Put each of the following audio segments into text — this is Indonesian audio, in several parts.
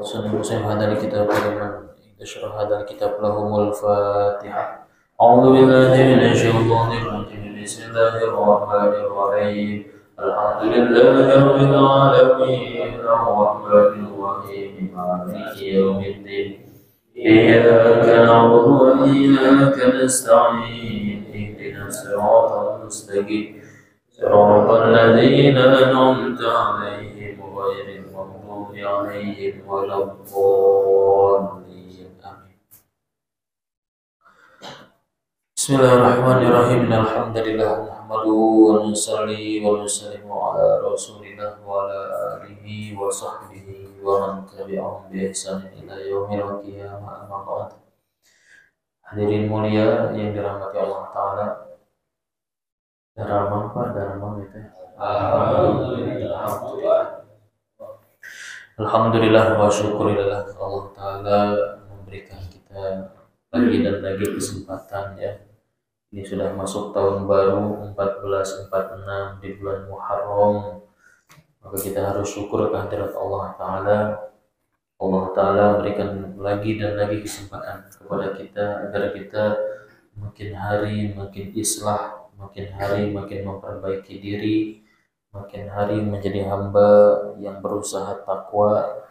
وسلم هذا الكتاب لمن يشرح هذا الكتاب لهم الفاتحة. أعوذ بالله من الشيطان الرجيم. بسم الله الرحمن الرحيم. الحمد لله رب العالمين الرحمن الرحيم مالك يوم الدين. إياك نعبد وإياك نستعين. اهدنا الصراط المستقيم صراط الذين أنعمت عليهم غير المغضوب عليهم ولا الضالين. آمين. بسم الله الرحمن الرحيم. الحمد لله نحمده ونصلي ونسلم على رسول الله وعلى آله وصحبه ومن تبعهم بإحسان إلى يوم القيامة. أما بعد. Hadirin mulia yang dirahmati Allah Ta'ala. Darah Pak, darah itu. Alhamdulillah wa syukurillah, Allah Ta'ala memberikan kita lagi dan lagi kesempatan ya. Ini sudah masuk tahun baru 1446 di bulan Muharram. Maka kita harus syukur kehadirat Allah Ta'ala. Allah Ta'ala berikan lagi dan lagi kesempatan kepada kita agar kita makin hari makin islah, makin hari makin memperbaiki diri, makin hari menjadi hamba yang berusaha takwa,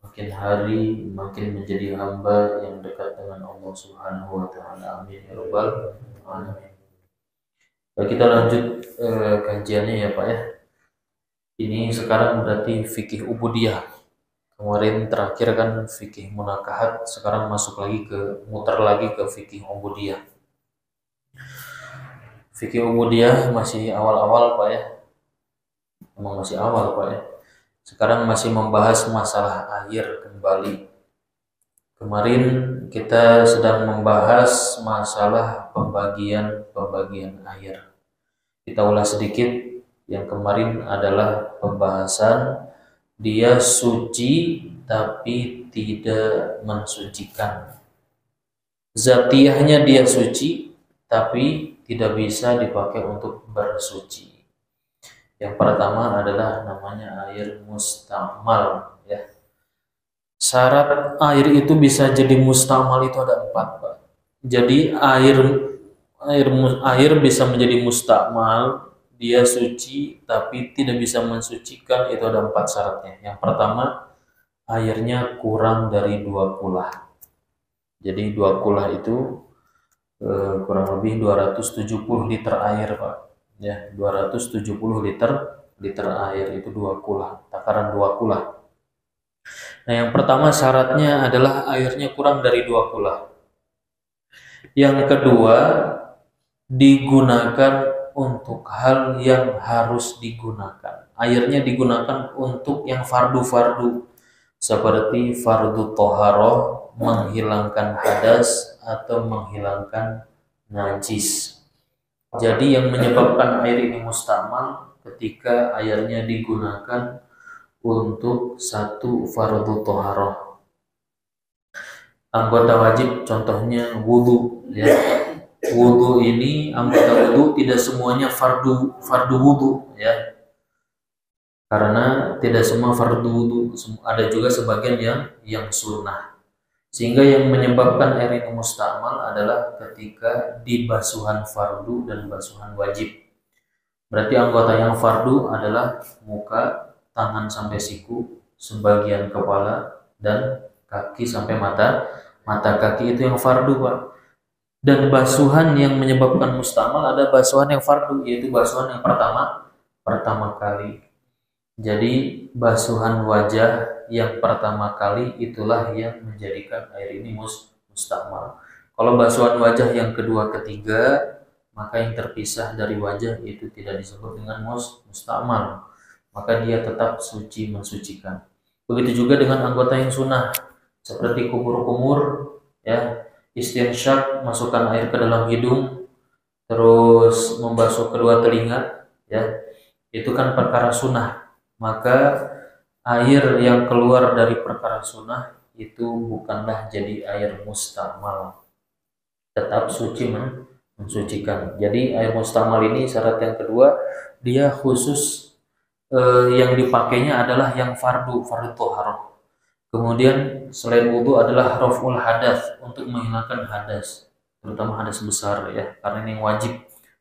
makin hari makin menjadi hamba yang dekat dengan Allah Subhanahu wa Ta'ala. Amin ya rabbal alamin. Baik, kita lanjut kajiannya ya Pak ya. Ini sekarang berarti fikih ubudiyah. Kemarin terakhir kan fikih munakahat, sekarang masuk lagi muter lagi ke fikih ubudiyah. Fikih ubudiyah masih awal-awal Pak ya. Emang masih awal Pak ya. Sekarang masih membahas masalah air kembali. Kemarin kita sedang membahas masalah pembagian air. Kita ulas sedikit. Yang kemarin adalah pembahasan dia suci tapi tidak mensucikan. Zatiyahnya dia suci tapi tidak bisa dipakai untuk bersuci. Yang pertama adalah namanya air mustamal ya. Syarat air itu bisa jadi mustamal itu ada 4 Pak. Jadi air bisa menjadi mustamal, dia suci tapi tidak bisa mensucikan, itu ada 4 syaratnya. Yang pertama, airnya kurang dari 2 kulah. Jadi 2 kulah itu kurang lebih 270 liter air Pak ya, 270 liter air itu 2 kulah, takaran 2 kulah. Nah yang pertama syaratnya adalah airnya kurang dari 2 kulah. Yang kedua, digunakan untuk hal yang harus digunakan. Airnya digunakan untuk yang fardu-fardu seperti fardu toharoh, menghilangkan hadas atau menghilangkan najis. Jadi yang menyebabkan air ini mustamal ketika airnya digunakan untuk satu fardu toharoh. Anggota wajib contohnya wudu ya. Wudu ini, anggota wudu tidak semuanya fardu wudu ya. Karena tidak semua fardu wudu, ada juga sebagian yang sunnah. Sehingga yang menyebabkan air ini mustamal adalah ketika di basuhan fardu dan basuhan wajib. Berarti anggota yang fardu adalah muka, tangan sampai siku, sebagian kepala, dan kaki sampai mata kaki, itu yang fardu Pak. Dan basuhan yang menyebabkan mustamal ada basuhan yang fardu, yaitu basuhan yang pertama kali. Jadi basuhan wajah yang pertama kali itulah yang menjadikan air ini mustamal. Kalau basuhan wajah yang kedua, ketiga, maka yang terpisah dari wajah itu tidak disebut dengan mustamal. Maka dia tetap suci mensucikan. Begitu juga dengan anggota yang sunnah, seperti kumur-kumur ya, istinsyak, masukkan air ke dalam hidung, terus membasuh kedua telinga ya, itu kan perkara sunnah. Maka air yang keluar dari perkara sunnah itu bukanlah jadi air mustamal, tetap suci mensucikan. Jadi air mustamal ini syarat yang kedua, dia khusus yang dipakainya adalah yang fardu toharoh. Kemudian selain wudhu adalah raf'ul hadas, untuk menghilangkan hadas, terutama hadas besar ya, karena ini yang wajib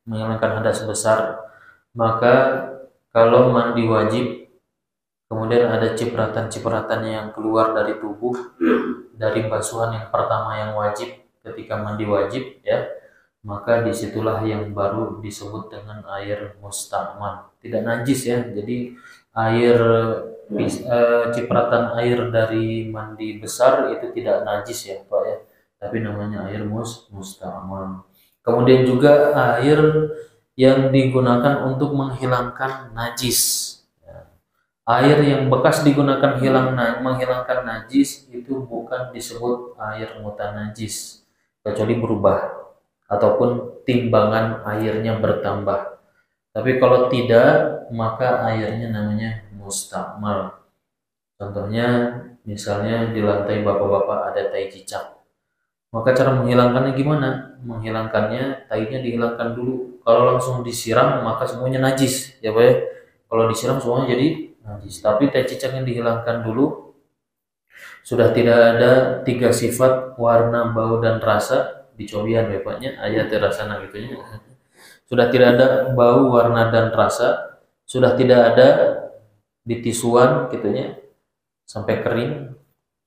menghilangkan hadas besar. Maka kalau mandi wajib, kemudian ada cipratan-cipratan yang keluar dari tubuh dari basuhan yang pertama yang wajib ketika mandi wajib ya, maka disitulah yang baru disebut dengan air mustamal, tidak najis ya. Jadi air cipratan air dari mandi besar itu tidak najis ya Pak ya, tapi namanya air mustamal. Kemudian juga air yang digunakan untuk menghilangkan najis. Air yang bekas digunakan menghilangkan najis itu bukan disebut air mutanajis kecuali berubah ataupun timbangan airnya bertambah. Tapi kalau tidak, maka airnya namanya mustamal. Contohnya misalnya di lantai bapak-bapak ada tai cicak. Maka cara menghilangkannya gimana? Menghilangkannya, tainya dihilangkan dulu. Kalau langsung disiram maka semuanya najis, ya Pak ya. Kalau disiram semuanya jadi najis. Tapi tai cicak yang dihilangkan dulu, sudah tidak ada 3 sifat warna, bau dan rasa di cobian bapaknya ayat terasana gitunya. Sudah tidak ada bau, warna dan rasa, sudah tidak ada di tisuan gitunya sampai kering,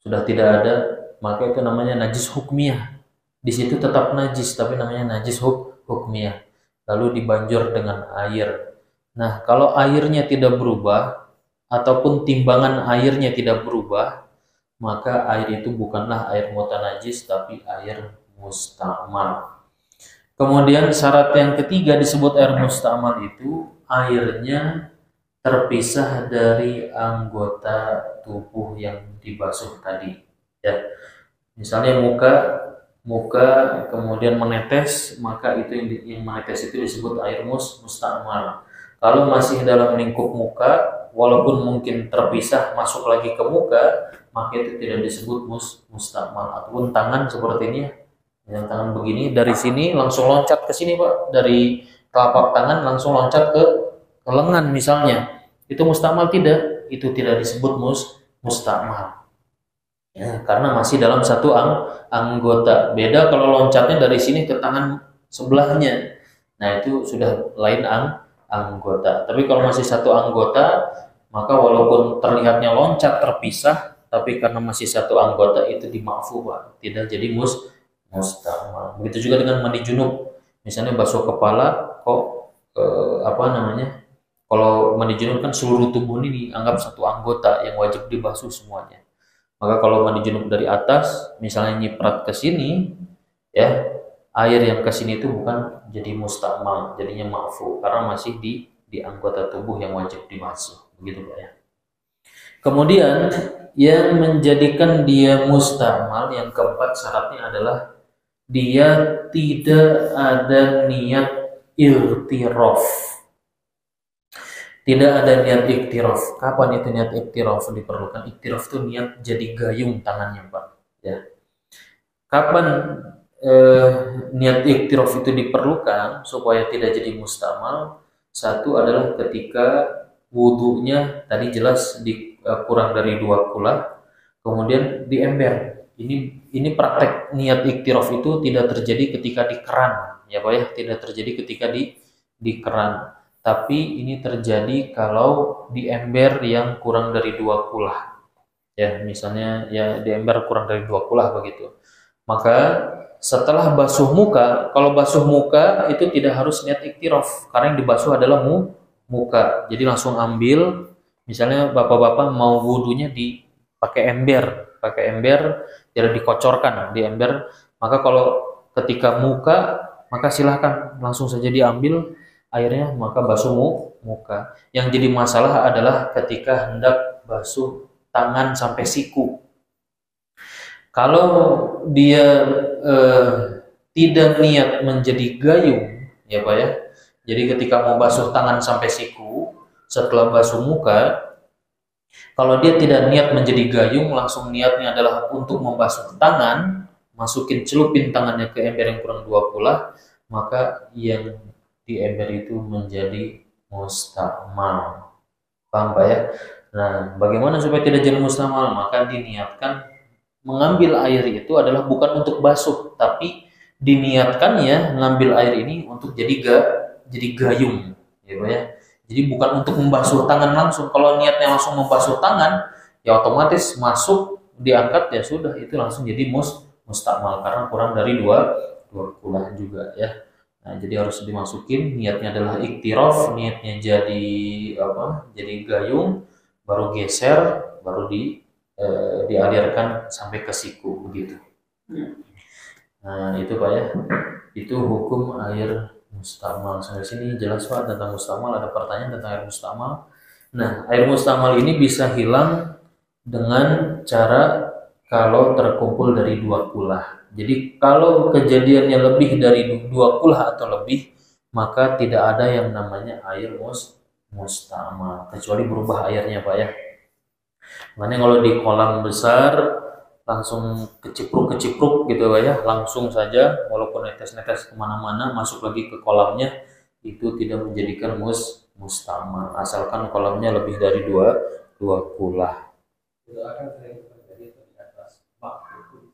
sudah tidak ada, maka itu namanya najis hukmiyah. Di situ tetap najis tapi namanya najis hukmiyah. Lalu dibanjur dengan air. Nah, kalau airnya tidak berubah ataupun timbangan airnya tidak berubah, maka air itu bukanlah air mutanajis tapi air mustamal. Kemudian syarat yang ketiga disebut air mustamal itu airnya terpisah dari anggota tubuh yang dibasuh tadi ya. Misalnya muka kemudian menetes, maka itu yang menetes itu disebut air mustamal. Kalau masih dalam lingkup muka, walaupun mungkin terpisah masuk lagi ke muka, maka itu tidak disebut mustamal. Ataupun tangan seperti ini, yang tangan begini dari sini langsung loncat ke sini Pak, dari telapak tangan langsung loncat ke lengan misalnya, itu mustamal tidak? Itu tidak disebut mustamal ya, karena masih dalam satu anggota. Beda kalau loncatnya dari sini ke tangan sebelahnya, nah itu sudah lain anggota. Tapi kalau masih satu anggota, maka walaupun terlihatnya loncat terpisah, tapi karena masih satu anggota itu dimaafu Pak, tidak jadi mustamal. Begitu juga dengan mandi junub, misalnya basuh kepala kok kalau mandi junub kan seluruh tubuh ini dianggap satu anggota yang wajib dibasuh semuanya. Maka kalau mandi junub dari atas, misalnya nyiprat ke sini, ya air yang ke sini itu bukan jadi mustamal, jadinya maafu karena masih di anggota tubuh yang wajib dibasuh, begitu Pak ya. Kemudian yang menjadikan dia mustamal yang keempat syaratnya adalah dia tidak ada niat iltiraf. Tidak ada niat iktiraf. Kapan itu niat iktiraf diperlukan? Iktiraf itu niat jadi gayung tangannya Pak ya. Kapan niat iktiraf itu diperlukan supaya tidak jadi mustamal? Satu adalah ketika wudhunya tadi jelas kurang dari 2 kula, kemudian di ember. Ini praktek niat iktiraf itu tidak terjadi ketika di keran ya Pak ya, tidak terjadi ketika di keran, tapi ini terjadi kalau di ember yang kurang dari 2 kulah ya, misalnya ya di ember kurang dari 2 kulah begitu. Maka setelah basuh muka, kalau basuh muka itu tidak harus niat iktiraf karena yang dibasuh adalah muka. Jadi langsung ambil, misalnya bapak-bapak mau wudhunya pakai ember, tidak dikocorkan di ember. Maka kalau ketika muka, maka silahkan langsung saja diambil airnya, maka basuh muka. Yang jadi masalah adalah ketika hendak basuh tangan sampai siku. Kalau dia tidak niat menjadi gayung ya Pak ya, jadi ketika mau basuh tangan sampai siku setelah basuh muka, kalau dia tidak niat menjadi gayung, langsung niatnya adalah untuk membasuh tangan, celupin tangannya ke ember yang kurang 2 kula, maka yang di ember itu menjadi mustamal. Paham Pak ya? Nah, bagaimana supaya tidak jadi mustamal? Maka diniatkan mengambil air itu adalah bukan untuk basuh, tapi diniatkan ya ngambil air ini untuk jadi gayung, gitu ya. Jadi bukan untuk membasuh tangan langsung. Kalau niatnya langsung membasuh tangan, ya otomatis masuk diangkat ya sudah itu langsung jadi mustamal karena kurang dari dua kulah juga ya. Nah, jadi harus dimasukin niatnya adalah iktiraf, niatnya jadi apa? Jadi gayung, baru geser, baru dialirkan sampai ke siku begitu. Nah, itu Pak ya. Itu hukum air mustamal. Sampai sini jelas Pak tentang mustamal. Ada pertanyaan tentang air mustamal? Nah, air mustamal ini bisa hilang dengan cara kalau terkumpul dari dua kulah. Jadi kalau kejadiannya lebih dari dua kulah atau lebih, maka tidak ada yang namanya air mustamal, kecuali berubah airnya Pak ya. Makanya kalau di kolam besar langsung kecipruk gitu Pak ya, langsung saja walaupun netes-netes kemana-mana masuk lagi ke kolamnya itu tidak menjadikan mustamal asalkan kolamnya lebih dari dua kulah. Itu akan sering terjadi di atas bak itu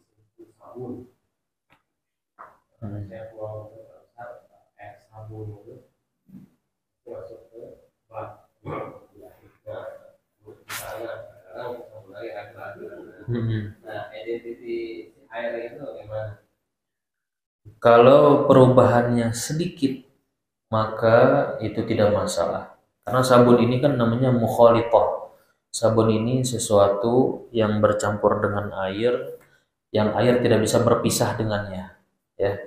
sabun. Saya buang besar air sabun itu masuk ke bak. Nah, identitas air itu bagaimana? Kalau perubahannya sedikit, maka itu tidak masalah. Karena sabun ini kan namanya mukhalithah. Sabun ini sesuatu yang bercampur dengan air, yang air tidak bisa berpisah dengannya. Ya,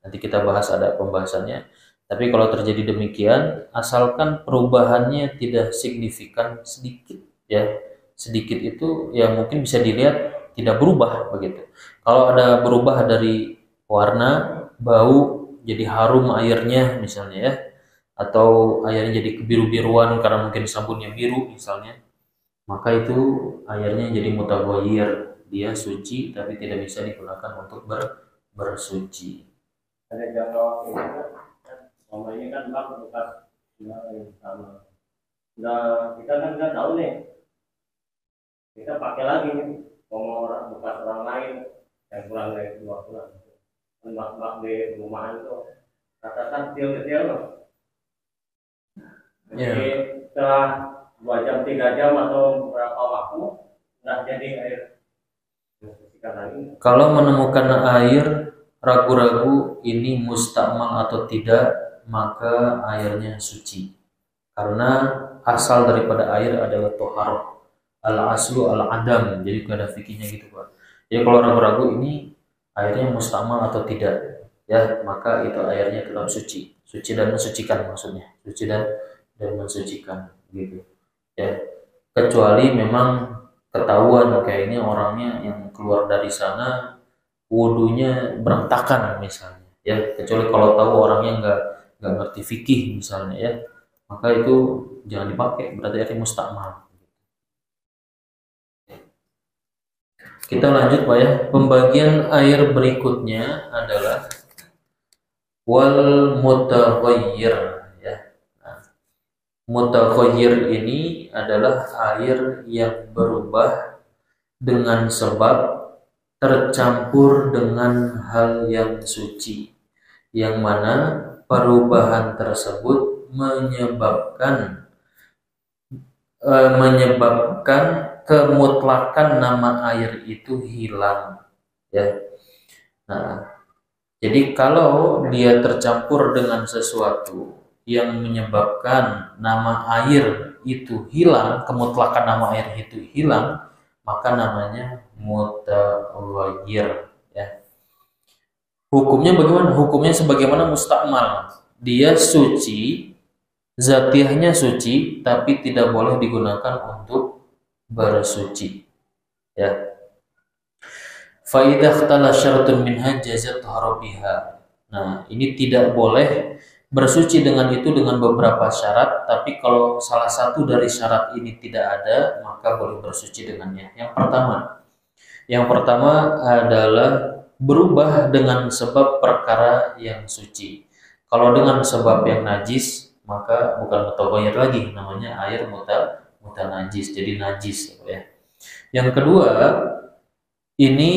nanti kita bahas ada pembahasannya. Tapi kalau terjadi demikian, asalkan perubahannya tidak signifikan, sedikit, ya, sedikit itu ya mungkin bisa dilihat tidak berubah begitu. Kalau ada berubah dari warna, bau, jadi harum airnya misalnya ya, atau airnya jadi kebiru-biruan karena mungkin sabunnya biru misalnya, maka itu airnya jadi mutaghayyir, dia suci tapi tidak bisa digunakan untuk bersuci. Ada jangka waktunya kan, selama ini kan bak bekas yang sama. Nah, kita kan nggak tahu nih, kita pakai lagi nih, mau orang bekas orang lain yang kurang dari 2 bulan. Bak-bak di rumahan itu katakan kecil-kecil loh. Jadi setelah 2 jam 3 jam atau berapa waktu nggak jadi air. Kalau menemukan air ragu-ragu ini mustamal atau tidak, maka airnya suci. Karena asal daripada air adalah toharah, al-aslu al-adam. Jadi ada fikihnya gitu Pak. Jadi kalau ragu-ragu ini airnya mustamal atau tidak, ya maka itu airnya tetap suci. Suci dan mensucikan maksudnya. Suci dan mensucikan gitu. Ya. Kecuali memang ketahuan kayaknya orangnya yang keluar dari sana wudunya berantakan misalnya ya, kecuali kalau tahu orangnya nggak ngerti fikih misalnya ya, maka itu jangan dipakai, berarti air mustamal. Kita lanjut Pak ya, pembagian air berikutnya adalah wal mutaghayyir ya. Nah, mutaghayyir ini adalah air yang berubah dengan sebab tercampur dengan hal yang suci, yang mana perubahan tersebut menyebabkan kemutlakan nama air itu hilang ya. Nah, jadi kalau dia tercampur dengan sesuatu yang menyebabkan nama air itu hilang, kemutlakan nama air itu hilang, maka namanya mutaghayyir ya. Hukumnya bagaimana? Hukumnya sebagaimana mustakmal. Dia suci, zatiahnya suci, tapi tidak boleh digunakan untuk bersuci. Ya. Fa idza ikhtala syartun minha jazat taharabiha. Nah, ini tidak boleh bersuci dengan itu dengan beberapa syarat, tapi kalau salah satu dari syarat ini tidak ada, maka boleh bersuci dengannya. Yang pertama adalah berubah dengan sebab perkara yang suci. Kalau dengan sebab yang najis, maka bukan mutaghayyir lagi, namanya air mutanajis, jadi najis ya. Yang kedua, ini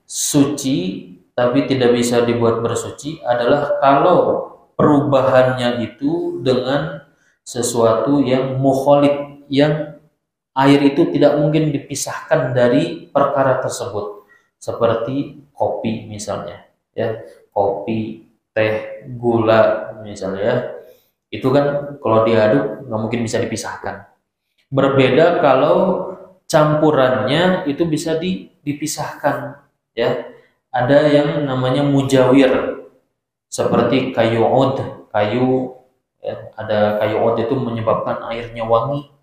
suci tapi tidak bisa dibuat bersuci adalah kalau perubahannya itu dengan sesuatu yang mukhalid, yang air itu tidak mungkin dipisahkan dari perkara tersebut, seperti kopi misalnya ya, kopi, teh, gula misalnya ya, itu kan kalau diaduk nggak mungkin bisa dipisahkan. Berbeda kalau campurannya itu bisa dipisahkan ya. Ada yang namanya mujawir, seperti kayu od, kayu ya, ada kayu od itu menyebabkan airnya wangi.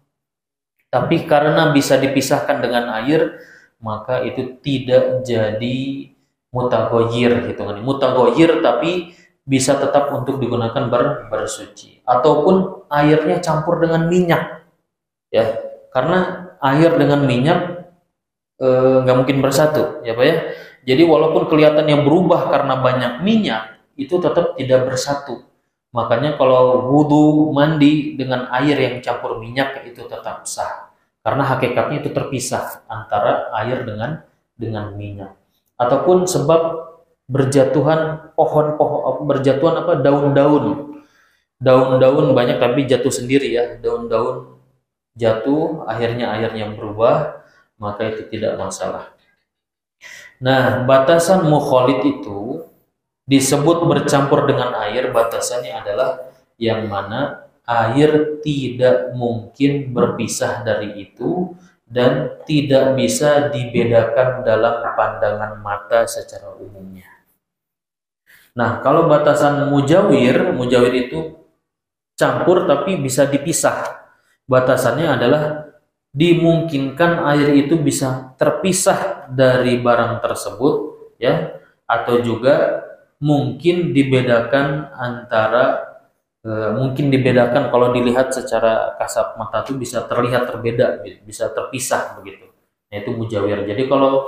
Tapi karena bisa dipisahkan dengan air, maka itu tidak jadi mutaghoyir hitungannya. Mutaghoyir tapi bisa tetap untuk digunakan bersuci. Ataupun airnya campur dengan minyak, ya. Karena air dengan minyak nggak mungkin bersatu, ya Pak ya. Jadi walaupun kelihatannya berubah karena banyak minyak, itu tetap tidak bersatu. Makanya kalau wudhu mandi dengan air yang campur minyak itu tetap sah. Karena hakikatnya itu terpisah antara air dengan minyak. Ataupun sebab berjatuhan pohon-pohon, berjatuhan apa, daun-daun. Daun-daun banyak tapi jatuh sendiri ya. Daun-daun jatuh, akhirnya airnya berubah, maka itu tidak masalah. Nah, batasan mukhalid itu disebut bercampur dengan air, batasannya adalah yang mana air tidak mungkin berpisah dari itu dan tidak bisa dibedakan dalam pandangan mata secara umumnya. Nah, kalau batasan mujawir, mujawir itu campur tapi bisa dipisah. Batasannya adalah dimungkinkan air itu bisa terpisah dari barang tersebut ya, atau juga mungkin dibedakan antara mungkin dibedakan kalau dilihat secara kasat mata itu bisa terlihat berbeda, bisa terpisah begitu. Nah, itu mujawir. Jadi kalau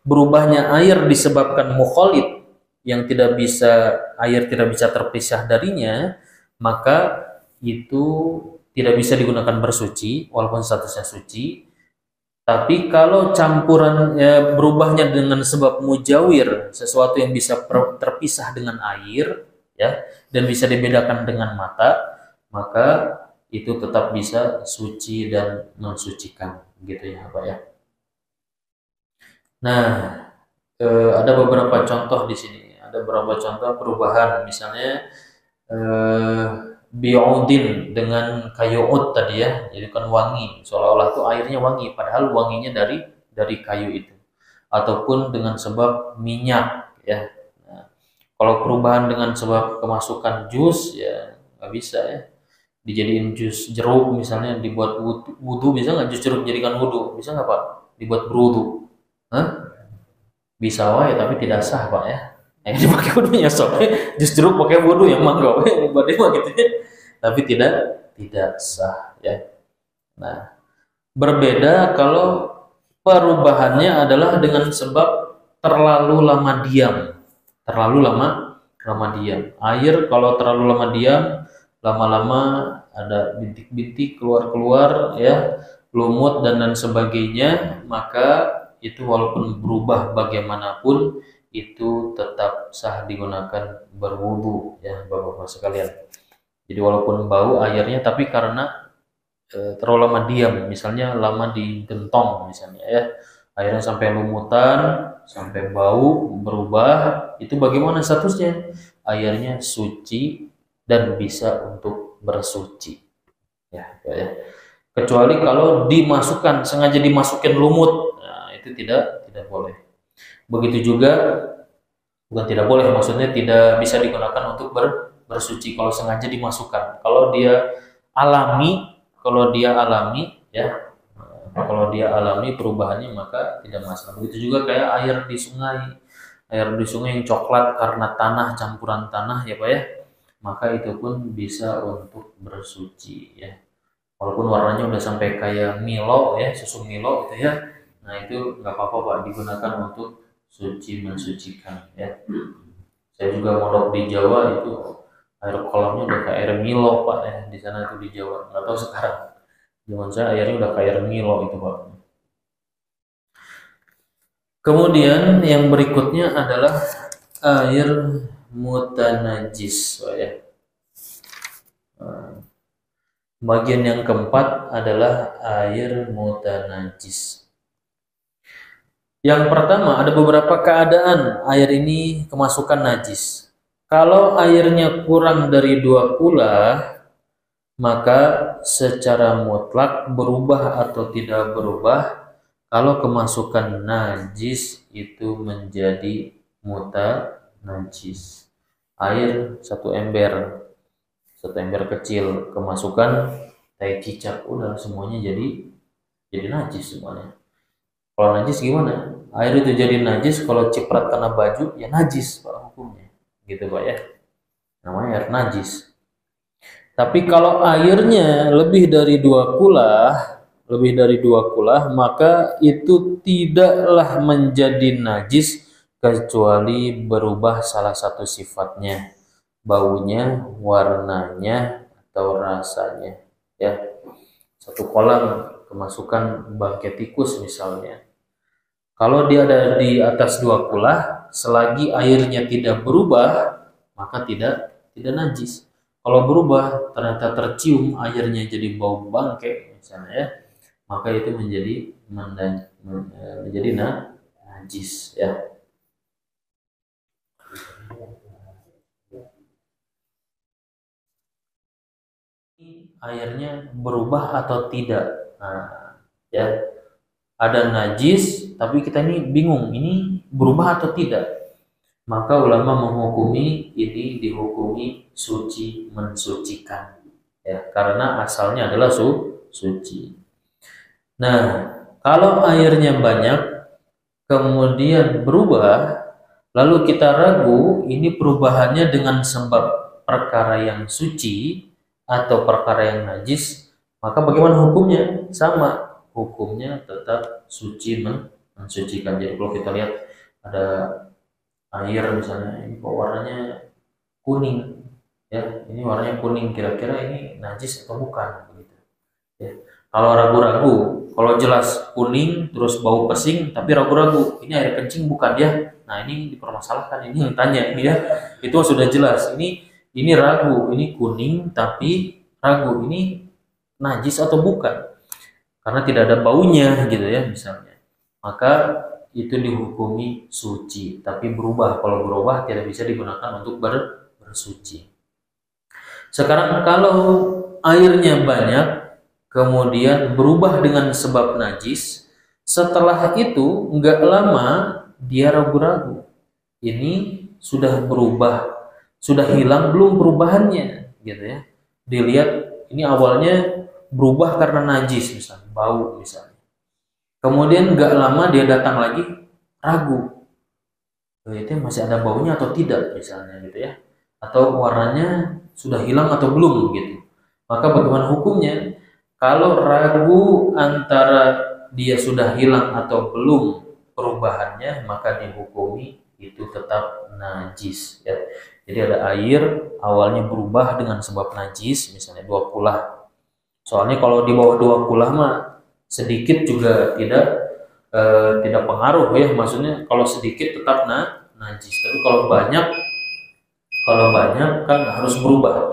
berubahnya air disebabkan mukhalid yang air tidak bisa terpisah darinya, maka itu tidak bisa digunakan bersuci walaupun statusnya suci. Tapi kalau campuran berubahnya dengan sebab mujawir, sesuatu yang bisa terpisah dengan air ya dan bisa dibedakan dengan mata, maka itu tetap bisa suci dan mensucikan gitu ya Pak ya. Nah, ada beberapa contoh di sini. Ada beberapa contoh perubahan, misalnya bi'udin dengan kayu ud tadi ya, jadi kan wangi, seolah-olah tuh airnya wangi padahal wanginya dari kayu itu, ataupun dengan sebab minyak ya. Nah, kalau perubahan dengan sebab kemasukan jus ya nggak bisa ya, dijadiin jus jeruk misalnya, dibuat wudhu, bisa nggak jus jeruk dijadikan wudhu? Bisa nggak Pak dibuat berwudhu? Bisa wae tapi tidak sah Pak ya. Yang dipakai wudhunya soalnya jus jeruk pakai wudhu yang mangga mah gitu ya. Tapi tidak sah ya. Nah, berbeda kalau perubahannya adalah dengan sebab terlalu lama diam. Terlalu lama diam. Air kalau terlalu lama diam, lama-lama ada bintik-bintik keluar-keluar ya, lumut dan lain sebagainya, maka itu walaupun berubah bagaimanapun itu tetap sah digunakan berwudu ya Bapak-bapak sekalian. Jadi walaupun bau airnya, tapi karena terlalu lama diam, misalnya lama di gentong misalnya ya, airnya sampai lumutan, sampai bau berubah, itu bagaimana statusnya? Airnya suci dan bisa untuk bersuci ya, ya. Kecuali kalau dimasukkan, sengaja dimasukin lumut, nah, itu tidak boleh. Begitu juga, bukan tidak boleh, maksudnya tidak bisa digunakan untuk bersuci kalau sengaja dimasukkan. Kalau dia alami ya, kalau dia alami perubahannya maka tidak masalah. Begitu juga kayak air di sungai yang coklat karena tanah, campuran tanah ya Pak ya, maka itu pun bisa untuk bersuci ya. Walaupun warnanya udah sampai kayak Milo ya, susu Milo gitu ya, nah itu nggak apa-apa Pak, digunakan untuk suci mensucikan ya. Saya juga mondok di Jawa, itu air kolamnya udah kayak air Milo Pak ya, di sana tuh di Jawa, nggak tahu sekarang. Zaman saya airnya udah kayak air Milo itu Pak. Kemudian yang berikutnya adalah air mutanajis, Pak ya. Bagian yang keempat adalah air mutanajis. Yang pertama, ada beberapa keadaan air ini kemasukan najis. Kalau airnya kurang dari 2 kula, maka secara mutlak berubah atau tidak berubah kalau kemasukan najis itu menjadi mutanajis. Air 1 ember kecil kemasukan tai cicak, udah semuanya jadi najis semuanya. Kalau najis gimana? Air itu jadi najis kalau ciprat kena baju ya najis Pak hukumnya. Gitu Pak ya. Namanya air najis. Tapi kalau airnya lebih dari 2 kula, maka itu tidaklah menjadi najis kecuali berubah salah satu sifatnya. Baunya, warnanya, atau rasanya. Ya, 1 kolam kemasukan bangkai tikus misalnya. Kalau dia ada di atas 2 kula, selagi airnya tidak berubah, maka tidak najis. Kalau berubah, ternyata tercium airnya jadi bau bangkai misalnya ya, maka itu menjadi najis ya. Airnya berubah atau tidak. Nah, ya. Ada najis, tapi kita ini bingung, ini berubah atau tidak. Maka ulama menghukumi ini dihukumi suci mensucikan. Ya, karena asalnya adalah suci. Nah, kalau airnya banyak, kemudian berubah, lalu kita ragu ini perubahannya dengan sebab perkara yang suci atau perkara yang najis, maka bagaimana hukumnya? Sama, hukumnya tetap suci mensucikan. Jadi kalau kita lihat ada air misalnya, ini kok warnanya kuning, ya ini warnanya kuning, kira-kira ini najis atau bukan? Begitu. Ya. Kalau ragu-ragu, kalau jelas kuning terus bau pesing, tapi ragu-ragu, ini air kencing bukan ya? Nah ini dipermasalahkan, ini yang tanya ini ya, itu sudah jelas. Ini ragu, ini kuning tapi ragu, ini najis atau bukan? Karena tidak ada baunya gitu ya misalnya. Maka itu dihukumi suci, tapi berubah. Kalau berubah tidak bisa digunakan untuk bersuci. Sekarang kalau airnya banyak, kemudian berubah dengan sebab najis, setelah itu nggak lama dia ragu-ragu. Ini sudah berubah, sudah hilang belum perubahannya, gitu ya. Dilihat ini awalnya berubah karena najis misalnya, bau misalnya. Kemudian nggak lama dia datang lagi ragu, itu masih ada baunya atau tidak misalnya gitu ya, atau warnanya sudah hilang atau belum gitu. Maka bagaimana hukumnya? Kalau ragu antara dia sudah hilang atau belum perubahannya, maka dihukumi itu tetap najis ya. Jadi ada air awalnya berubah dengan sebab najis, misalnya 2 kula. Soalnya kalau di bawah 2 kula mah sedikit juga tidak pengaruh ya, maksudnya kalau sedikit tetap najis. Tapi kalau banyak kan harus berubah.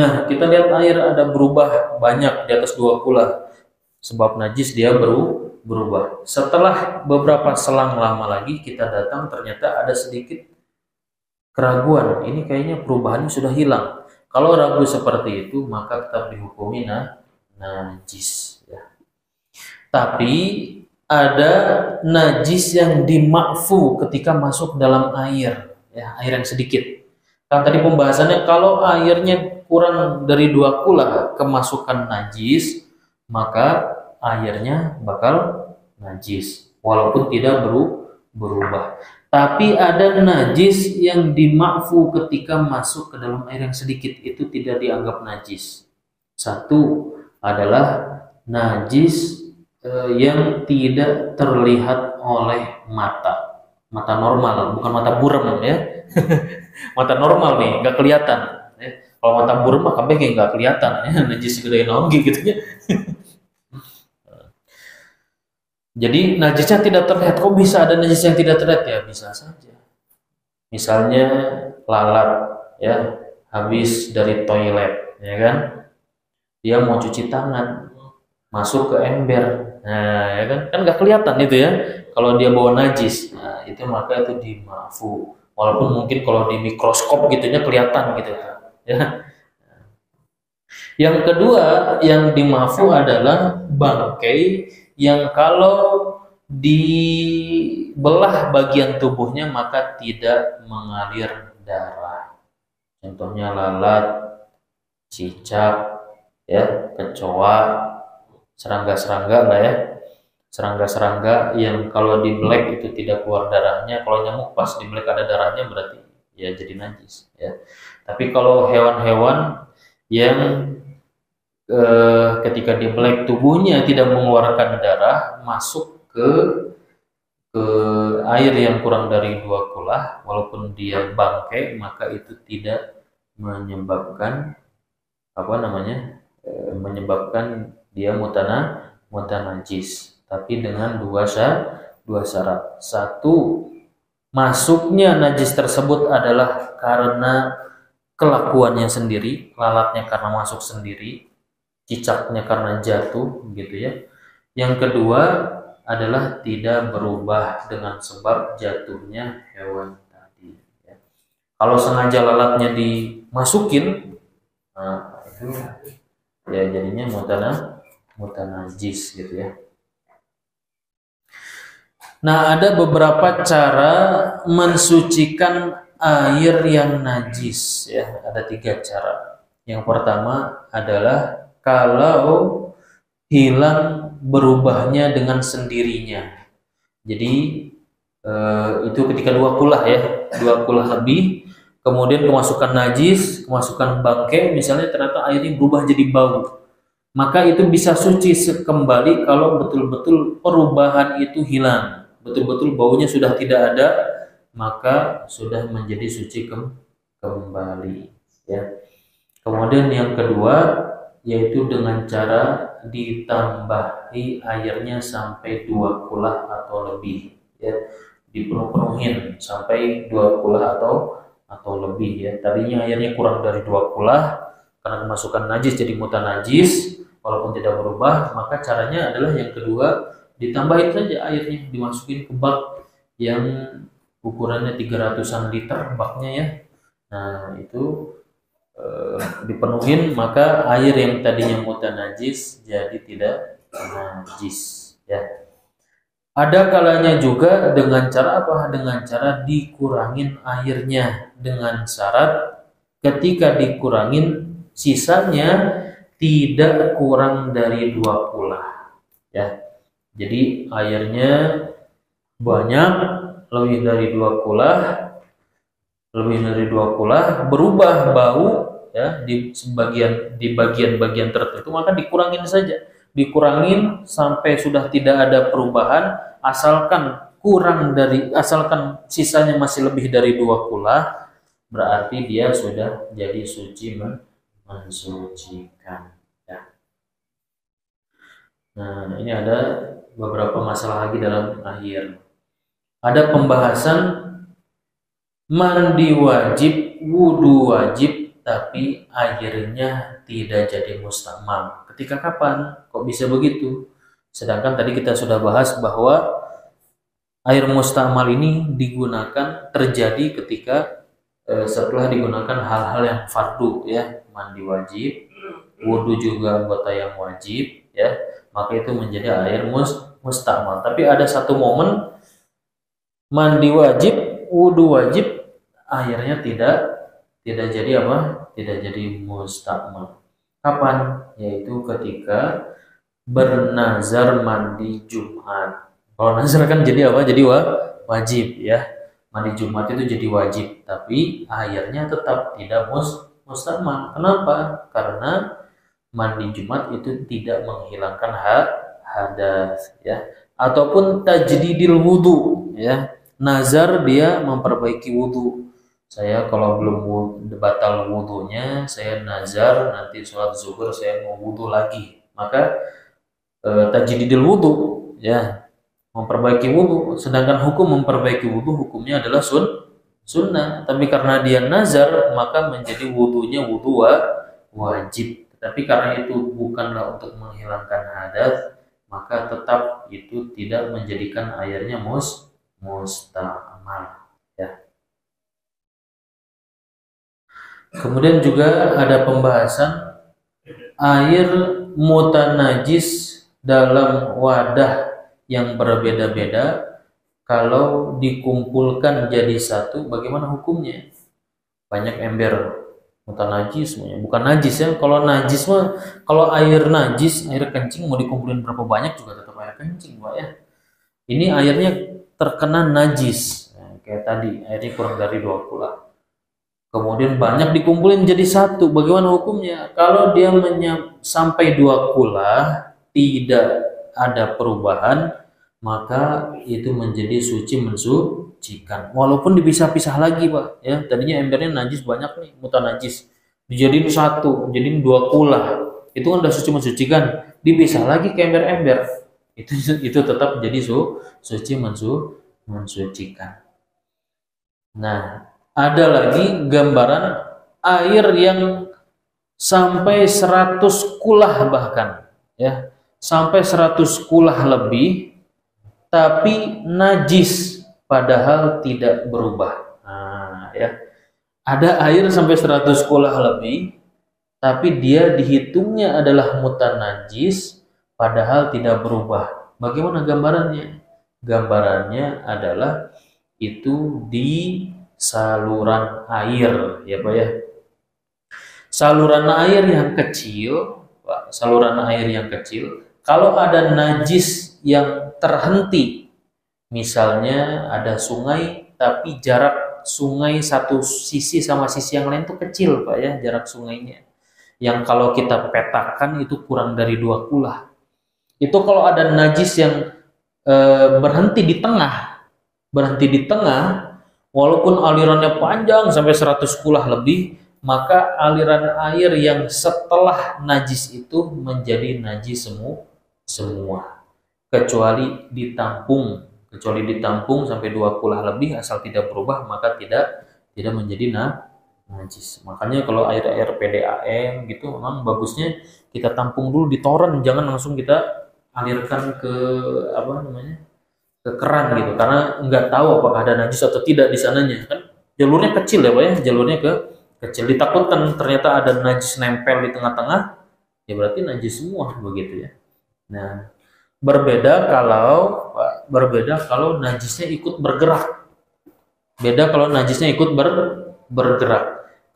Nah, kita lihat air ada berubah banyak di atas 2 kula. Sebab najis dia berubah. Setelah beberapa selang lama lagi kita datang, ternyata ada sedikit keraguan. Ini kayaknya perubahannya sudah hilang. Kalau ragu seperti itu, maka tetap dihukumi najis ya. Tapi ada najis yang dimakfu ketika masuk dalam air ya, air yang sedikit. Kan tadi pembahasannya kalau airnya kurang dari 2 kula kemasukan najis, maka airnya bakal najis walaupun tidak berubah. Tapi ada najis yang dimakfu ketika masuk ke dalam air yang sedikit, itu tidak dianggap najis. Satu adalah najis yang tidak terlihat oleh mata normal, bukan mata buram ya. Mata normal nih, nggak kelihatan. Ya. Kalau mata buram mah kabeh nggak kelihatan ya, najis gede naon gitu ya. Jadi najisnya tidak terlihat. Kok bisa ada najis yang tidak terlihat? Ya bisa saja. Misalnya lalat, ya, habis dari toilet, ya kan? Dia mau cuci tangan, masuk ke ember. Nah, ya kan? Kan nggak kelihatan itu ya. Kalau dia bawa najis, nah, itu maka itu dimafu. Walaupun mungkin kalau di mikroskop gitunya kelihatan gitu, ya. Yang kedua yang dimafu adalah bangkai yang kalau dibelah bagian tubuhnya maka tidak mengalir darah. Contohnya lalat, cicak, ya, kecoa, serangga-serangga lah ya. Serangga-serangga yang kalau dibelek itu tidak keluar darahnya, kalau nyamuk pas dibelek ada darahnya berarti ya jadi najis, ya. Tapi kalau hewan-hewan yang ketika dibelek tubuhnya tidak mengeluarkan darah masuk ke air yang kurang dari 2 kulah, walaupun dia bangkai maka itu tidak menyebabkan menyebabkan dia mutanajis, tapi dengan dua syarat. Satu, masuknya najis tersebut adalah karena kelakuannya sendiri, lalatnya karena masuk sendiri, cicaknya karena jatuh, gitu ya. Yang kedua adalah tidak berubah dengan sebab jatuhnya hewan tadi, ya. Kalau sengaja lalatnya dimasukin, nah itu ya jadinya mutanajis gitu ya. Nah, ada beberapa cara mensucikan air yang najis, ya. Ada 3 cara. Yang pertama adalah kalau hilang berubahnya dengan sendirinya. Jadi itu ketika 2 kulah ya, 2 kulah lebih, kemudian kemasukan najis, kemasukan bangkai, misalnya ternyata airnya berubah jadi bau. Maka itu bisa suci kembali kalau betul-betul perubahan itu hilang. Betul-betul baunya sudah tidak ada, maka sudah menjadi suci kembali, ya. Kemudian yang kedua yaitu dengan cara ditambahi airnya sampai 2 kulah atau lebih, ya. Dipenuhin sampai 2 kulah atau lebih, ya. Tadinya airnya kurang dari 2 kulah karena kemasukan najis jadi mutanajis, walaupun tidak berubah, maka caranya adalah yang kedua, ditambahin saja airnya, dimasukin ke bak yang ukurannya 300-an liter baknya, ya. Nah, itu dipenuhin, maka air yang tadinya mutanajis jadi tidak najis, ya. Ada kalanya juga dengan cara apa? Dengan cara dikurangin airnya, dengan syarat ketika dikurangin sisanya tidak kurang dari 2 kulah, ya. Jadi airnya banyak, lebih dari 2 kulah, berubah bau, ya, di bagian-bagian tertentu, maka dikurangin saja. Dikurangin sampai sudah tidak ada perubahan, asalkan sisanya masih lebih dari 2 kulah, berarti dia sudah jadi suci, mensucikan, ya. Nah, ini ada beberapa masalah lagi dalam air. Ada pembahasan mandi wajib, wudu wajib, tapi airnya tidak jadi mustakmal. Ketika kapan? Kok bisa begitu? Sedangkan tadi kita sudah bahas bahwa air mustakmal ini digunakan terjadi ketika setelah digunakan hal-hal yang fardu, ya. Mandi wajib, wudu juga anggota yang wajib, ya. Maka itu menjadi air mustakmal. Tapi ada satu momen mandi wajib, wudu wajib, airnya tidak jadi apa? Tidak jadi mustakmal. Kapan? Yaitu ketika bernazar mandi Jumat. Kalau nazar kan jadi apa? Jadi wajib, ya. Mandi Jumat itu jadi wajib, tapi airnya tetap tidak mustakmal. Kenapa? Karena mandi Jumat itu tidak menghilangkan hadas, ya. Ataupun tajdidil wudu, ya. Nazar dia memperbaiki wudu. Saya kalau belum batal wudunya, saya nazar nanti sholat zuhur saya mau wudu lagi, maka tajdidil wudu, ya. memperbaiki wudhu. Sedangkan hukum memperbaiki wudhu hukumnya adalah sunnah. Tapi karena dia nazar, maka menjadi wudhunya wudhu wajib. Tapi karena itu bukanlah untuk menghilangkan hadas, maka tetap itu tidak menjadikan airnya mustamal. Ya. Kemudian juga ada pembahasan air mutanajis dalam wadah yang berbeda-beda, kalau dikumpulkan jadi satu, bagaimana hukumnya? Banyak ember mutanajis semuanya, bukan najis ya. Kalau najis mah, kalau air najis, air kencing mau dikumpulin berapa banyak juga tetap air kencing, Pak ya. Ini airnya terkena najis, nah, kayak tadi airnya kurang dari 2 kula. Kemudian banyak dikumpulin jadi satu, bagaimana hukumnya? Kalau dia sampai 2 kula tidak ada perubahan, maka itu menjadi suci mensucikan. Walaupun dipisah-pisah lagi, Pak ya. Tadinya embernya najis banyak nih, mutanajis, dijadiin satu, jadiin 2 kula, itu kan udah suci mensucikan. Dipisah lagi ke ember-ember, itu tetap jadi suci mensucikan. Nah, ada lagi gambaran air yang sampai 100 kulah bahkan ya, sampai 100 kulah lebih tapi najis padahal tidak berubah. Nah, ya. Ada air sampai 100 kulah lebih tapi dia dihitungnya adalah mutanajis padahal tidak berubah. Bagaimana gambarannya? Gambarannya adalah itu di saluran air ya Pak ya. Saluran air yang kecil, Pak, saluran air yang kecil, kalau ada najis yang terhenti, misalnya ada sungai tapi jarak sungai satu sisi sama sisi yang lain itu kecil Pak ya, jarak sungainya, yang kalau kita petakan itu kurang dari 2 kula. Itu kalau ada najis yang berhenti di tengah, walaupun alirannya panjang sampai 100 kulah lebih, maka aliran air yang setelah najis itu menjadi najis semua, kecuali ditampung sampai 2 kulah lebih, asal tidak berubah maka tidak menjadi najis. Makanya kalau air PDAM gitu memang bagusnya kita tampung dulu di toren, jangan langsung kita alirkan ke ke keran gitu, karena nggak tahu apakah ada najis atau tidak di sananya kan. Jalurnya kecil ya Pak ya, jalurnya kecil, ditakutkan ternyata ada najis nempel di tengah-tengah, ya berarti najis semua begitu ya. Nah, berbeda kalau najisnya ikut bergerak. Beda kalau najisnya ikut bergerak.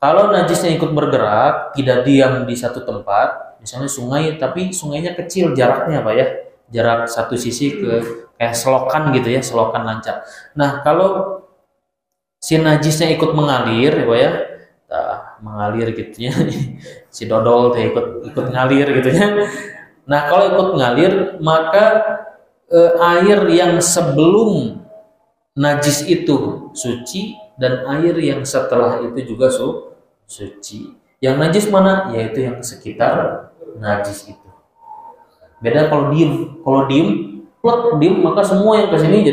Kalau najisnya ikut bergerak, tidak diam di satu tempat, misalnya sungai, tapi sungainya kecil jaraknya Pak ya, jarak satu sisi ke kayak selokan gitu ya, selokan lancar. Nah, kalau si najisnya ikut mengalir ya Pak ya, mengalir gitu ya, si dodol tuh ikut ngalir gitu ya. Nah, kalau ikut ngalir, maka air yang sebelum najis itu suci dan air yang setelah itu juga suci. Yang najis mana? Yaitu yang sekitar najis itu. Beda kalau diem maka semua yang kesini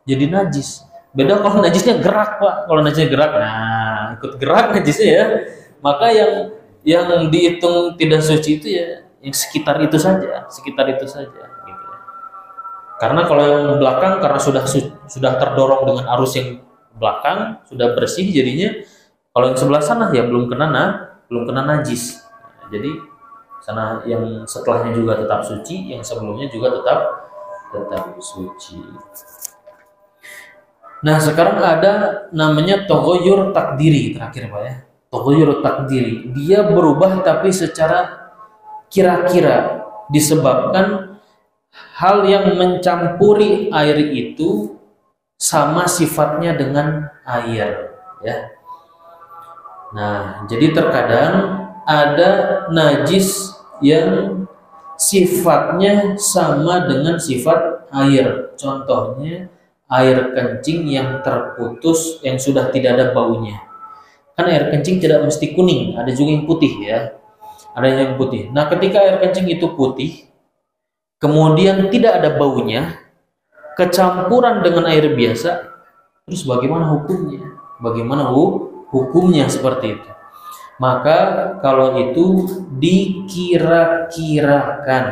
jadi najis. Beda kalau najisnya gerak Pak. Kalau najisnya gerak, nah ikut gerak najisnya ya. Maka yang dihitung tidak suci itu ya yang sekitar itu saja gitu ya. Karena kalau yang belakang karena sudah terdorong dengan arus yang belakang, sudah bersih jadinya. Kalau yang sebelah sana ya belum kena najis. Nah, jadi sana yang setelahnya juga tetap suci, yang sebelumnya juga tetap suci. Nah, sekarang ada namanya taghayyur takdiri terakhir Pak ya. Taghayyur takdiri, dia berubah tapi secara kira-kira disebabkan hal yang mencampuri air itu sama sifatnya dengan air ya. Nah, jadi terkadang ada najis yang sifatnya sama dengan sifat air. Contohnya air kencing yang terputus, yang sudah tidak ada baunya. Kan air kencing tidak mesti kuning, ada juga yang putih ya. Ada yang putih. Nah, ketika air kencing itu putih, kemudian tidak ada baunya, kecampuran dengan air biasa, terus bagaimana hukumnya? Bagaimana hukumnya seperti itu? Maka kalau itu dikira-kirakan,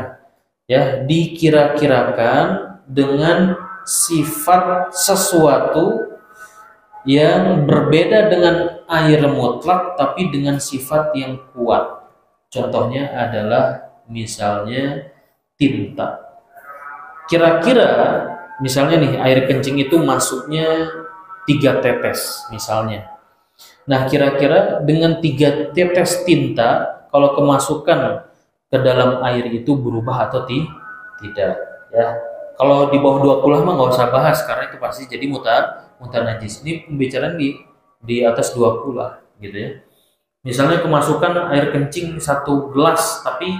ya, dikira-kirakan dengan sifat sesuatu yang berbeda dengan air mutlak tapi dengan sifat yang kuat. Contohnya adalah misalnya tinta. Kira-kira misalnya nih air kencing itu masuknya 3 tetes misalnya. Nah, kira-kira dengan 3 tetes tinta kalau kemasukan ke dalam air itu berubah atau tidak, ya. Kalau di bawah 20 mah nggak usah bahas karena itu pasti jadi mutanajis. Ini pembicaraan di atas 20 gitu ya. Misalnya kemasukan air kencing 1 gelas tapi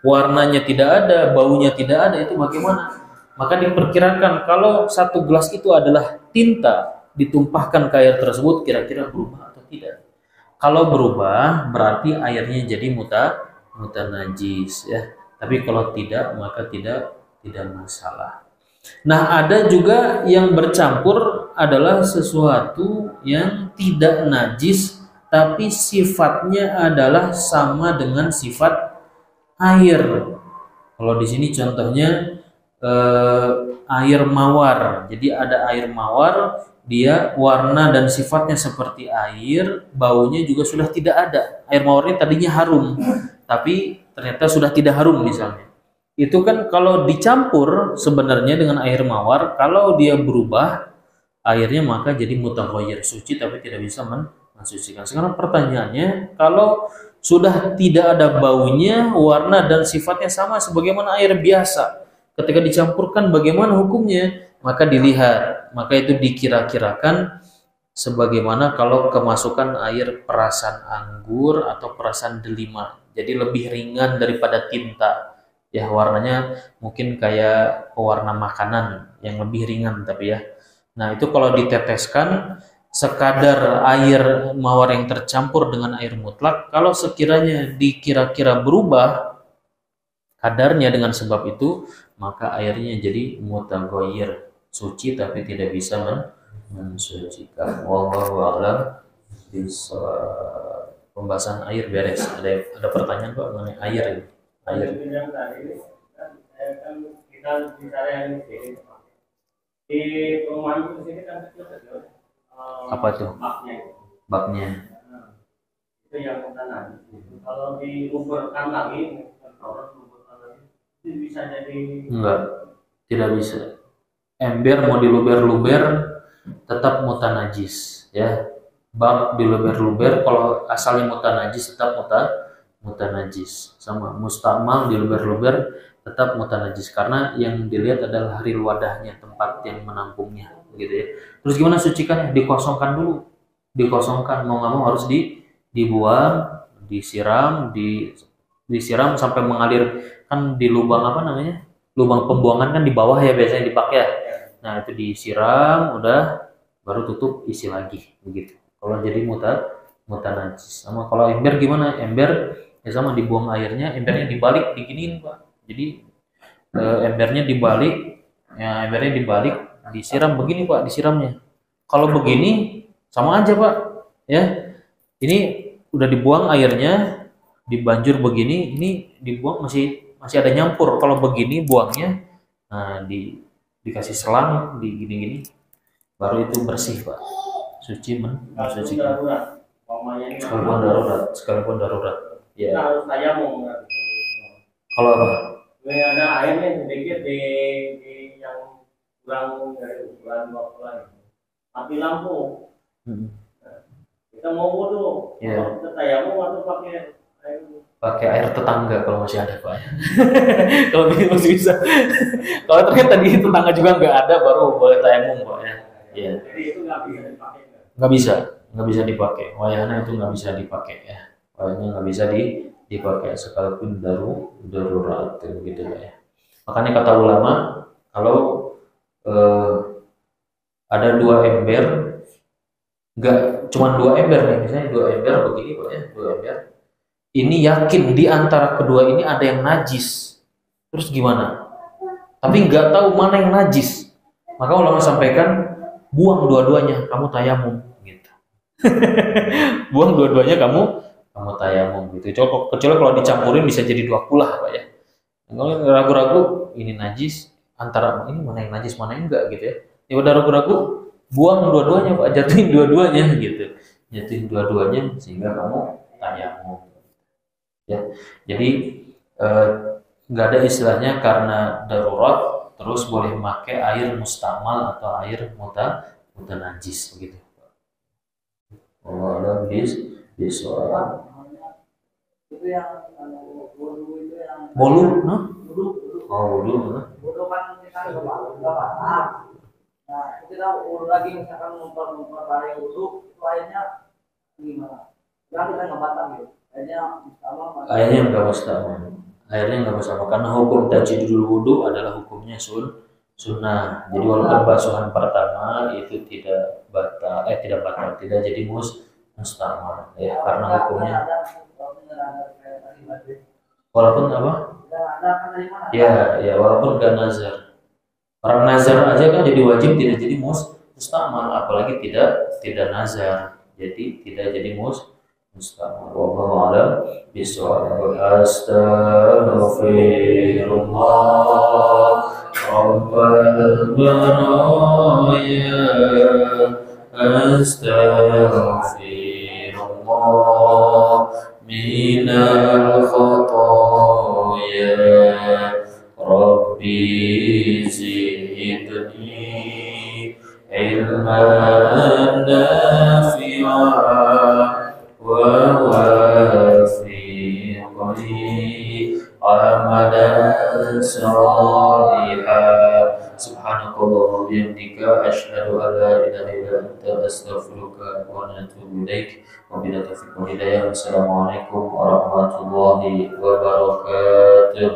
warnanya tidak ada, baunya tidak ada, itu bagaimana? Maka diperkirakan kalau 1 gelas itu adalah tinta ditumpahkan ke air tersebut, kira-kira berubah atau tidak. Kalau berubah berarti airnya jadi mutanajis, ya. Tapi kalau tidak maka tidak masalah. Nah, ada juga yang bercampur adalah sesuatu yang tidak najis tapi sifatnya adalah sama dengan sifat air. Kalau di sini contohnya air mawar. Jadi ada air mawar, dia warna dan sifatnya seperti air, baunya juga sudah tidak ada. Air mawar ini tadinya harum, tapi ternyata sudah tidak harum misalnya. Itu kan kalau dicampur sebenarnya dengan air mawar, kalau dia berubah airnya maka jadi mutaghayyir, suci tapi tidak bisa mensucikan. Sekarang pertanyaannya, kalau sudah tidak ada baunya, warna dan sifatnya sama sebagaimana air biasa, ketika dicampurkan bagaimana hukumnya? Maka dilihat, maka itu dikira-kirakan sebagaimana kalau kemasukan air perasan anggur atau perasan delima, jadi lebih ringan daripada tinta. Ya, warnanya mungkin kayak pewarna makanan yang lebih ringan tapi ya. Nah, itu kalau diteteskan sekadar air mawar yang tercampur dengan air mutlak, kalau sekiranya dikira-kira berubah kadarnya dengan sebab itu, maka airnya jadi mutaghayyir, suci tapi tidak bisa mensucikan. Wallahu a'lam bishawab. Pembahasan air beres. Ada pertanyaan Pak mengenai air ini? Air. Kan kita bicara yang di perumahan itu sini kan apa tuh? Baknya. Nah, itu yang makanan. Kalau diuburkan lagi, itu bisa jadi. Enggak, tidak bisa. Ember mau diluber-luber tetap mutanajis, ya. Bak diluber-luber kalau asalnya mutanajis tetap mutanajis. Sama mustamal diluber-luber tetap mutanajis karena yang dilihat adalah haril wadahnya, tempat yang menampungnya, gitu ya. Terus gimana sucikannya? Dikosongkan dulu, dikosongkan, mau nggak mau harus dibuang, disiram sampai mengalir. Kan di lubang apa namanya, lubang pembuangan kan di bawah ya biasanya dipakai ya. Nah, itu disiram, udah baru tutup, isi lagi begitu. Kalau jadi mutanajis. Sama kalau ember gimana? Ember ya sama, dibuang airnya, embernya dibalik, diginiin Pak. Jadi embernya dibalik, ya embernya dibalik, disiram begini Pak, disiramnya. Kalau begini sama aja Pak, ya. Ini udah dibuang airnya, dibanjur begini, ini dibuang masih ada nyampur. Kalau begini buangnya, nah dikasih selang, digini-gini, baru itu bersih Pak, suci mensucikan. Sekalipun darurat. Ya. Harus tayamum. Kalau apa? Ada airnya sedikit di yang kurang dari ukuran 20 mati lampu. Kita mau wudu, Yeah. kita tayamum atau pakai air tetangga kalau masih ada Pak. Kalau ini masih bisa. Kalau ternyata tadi tetangga juga nggak ada, baru boleh tayamum Pak ya. Yeah. Jadi itu nggak bisa dipakai. Nggak bisa dipakai. Wayahnya itu nggak bisa dipakai ya. Wayahnya nggak bisa dipakai sekalipun darurat gitu ya. Makanya kata ulama, kalau ada 2 ember, nggak cuma 2 ember nih, misalnya 2 ember begini Pak ya, 2 ember. Ini yakin di antara kedua ini ada yang najis. Terus gimana? Tapi nggak tahu mana yang najis. Maka ulama sampaikan buang dua-duanya, kamu tayamum gitu. Buang dua-duanya, kamu tayamum gitu. Kecuali kalau dicampurin bisa jadi dua kulah, Pak ya. Kalau ragu-ragu ini najis, antara ini mana yang najis mana yang enggak gitu ya. Ya udah ragu-ragu, buang dua-duanya Pak, jatuhin dua-duanya gitu. Jatuhin dua-duanya sehingga kamu tayamum. Ya. Jadi nggak ada istilahnya karena darurat terus boleh pakai air mustamal atau air mutanajis begitu. Allah bisa. Itu yang wudu itu yang Bolu, wudu wudu kan kita nggak batal. Nah kita wudu lagi misalkan memperbarui wudu itu airnya gimana? Yang kita nggak batal gitu. Airnya nggak mustahil karena hukum tajdidul wudu adalah hukumnya sunnah. Jadi walaupun basuhan pertama itu tidak jadi mustahil ya, karena hukumnya walaupun apa? Ya, walaupun gak nazar. Orang nazar aja kan jadi wajib, tidak jadi mustahil, apalagi tidak nazar. Jadi tidak jadi mustahil. Wallahu a'lam bishawab. Astaghfirullah Rabbal baraya. Astaghfirullah minal khotoya. Rabbi zidni ilman nafi'an wa wafiqni amalan salihan. Subhanakallah wa bihamdika asyhadu an la ilaha illa anta astaghfiruka wa atubu ilaik. Wabillahi taufiq wal hidayah. Wassalamualaikum warahmatullahi wabarakatuh.